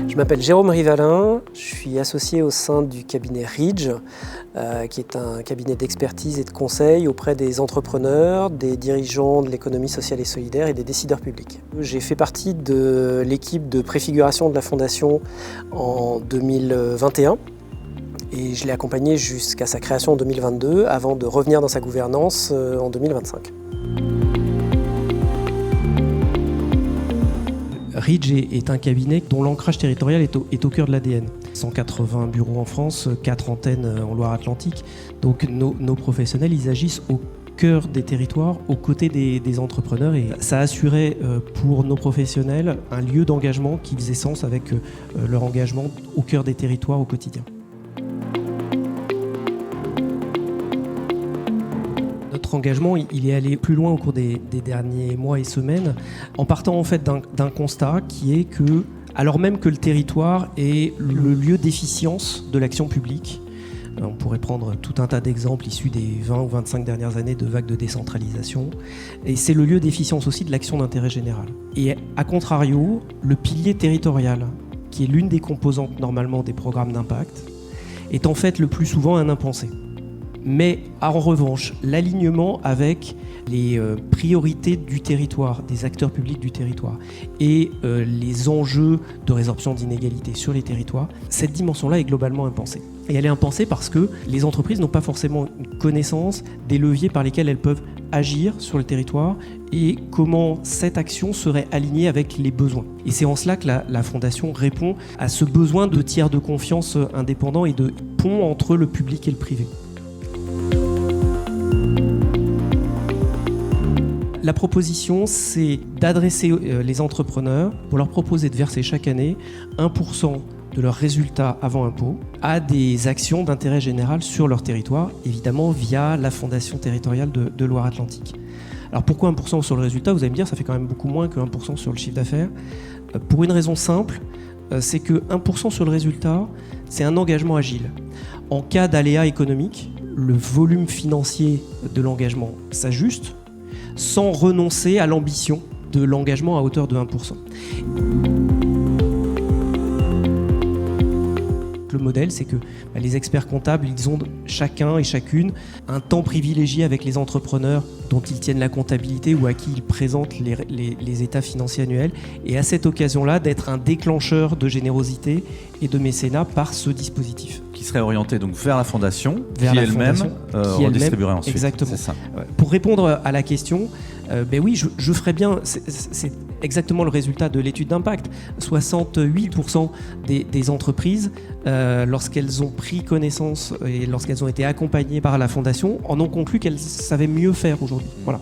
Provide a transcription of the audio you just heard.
Je m'appelle Jérôme Rivalin, je suis associé au sein du cabinet Ridge, qui est un cabinet d'expertise et de conseil auprès des entrepreneurs, des dirigeants de l'économie sociale et solidaire et des décideurs publics. J'ai fait partie de l'équipe de préfiguration de la Fondation en 2021 et je l'ai accompagné jusqu'à sa création en 2022 avant de revenir dans sa gouvernance en 2025. Ridge est un cabinet dont l'ancrage territorial est au cœur de l'ADN. 180 bureaux en France, 4 antennes en Loire-Atlantique. Donc nos professionnels, ils agissent au cœur des territoires, aux côtés des entrepreneurs. Et ça assurait pour nos professionnels un lieu d'engagement qui faisait sens avec leur engagement au cœur des territoires au quotidien. Notre engagement, il est allé plus loin au cours des derniers mois et semaines, en partant en fait d'un constat qui est que, alors même que le territoire est le lieu d'efficience de l'action publique, on pourrait prendre tout un tas d'exemples issus des 20 ou 25 dernières années de vagues de décentralisation, et c'est le lieu d'efficience aussi de l'action d'intérêt général. Et à contrario, le pilier territorial, qui est l'une des composantes normalement des programmes d'impact, est en fait le plus souvent un impensé. Mais en revanche, l'alignement avec les priorités du territoire, des acteurs publics du territoire et les enjeux de résorption d'inégalités sur les territoires, cette dimension-là est globalement impensée. Et elle est impensée parce que les entreprises n'ont pas forcément une connaissance des leviers par lesquels elles peuvent agir sur le territoire et comment cette action serait alignée avec les besoins. Et c'est en cela que la Fondation répond à ce besoin de tiers de confiance indépendants et de pont entre le public et le privé. La proposition, c'est d'adresser les entrepreneurs pour leur proposer de verser chaque année 1% de leurs résultats avant impôt à des actions d'intérêt général sur leur territoire, évidemment via la Fondation territoriale de Loire-Atlantique. Alors pourquoi 1% sur le résultat ? Vous allez me dire, ça fait quand même beaucoup moins que 1% sur le chiffre d'affaires. Pour une raison simple, c'est que 1% sur le résultat, c'est un engagement agile. En cas d'aléa économique, le volume financier de l'engagement s'ajuste, sans renoncer à l'ambition de l'engagement à hauteur de 1%. Le modèle, c'est que les experts comptables, ils ont chacun et chacune un temps privilégié avec les entrepreneurs dont ils tiennent la comptabilité ou à qui ils présentent les états financiers annuels, et à cette occasion-là, d'être un déclencheur de générosité et de mécénat par ce dispositif. Qui serait orienté donc vers la Fondation, qui elle-même redistribuerait ensuite. Exactement. C'est ça. Pour répondre à la question, oui, je ferais bien, c'est exactement le résultat de l'étude d'impact. 68% des entreprises, lorsqu'elles ont pris connaissance et lorsqu'elles ont été accompagnées par la Fondation, en ont conclu qu'elles savaient mieux faire aujourd'hui. Voilà.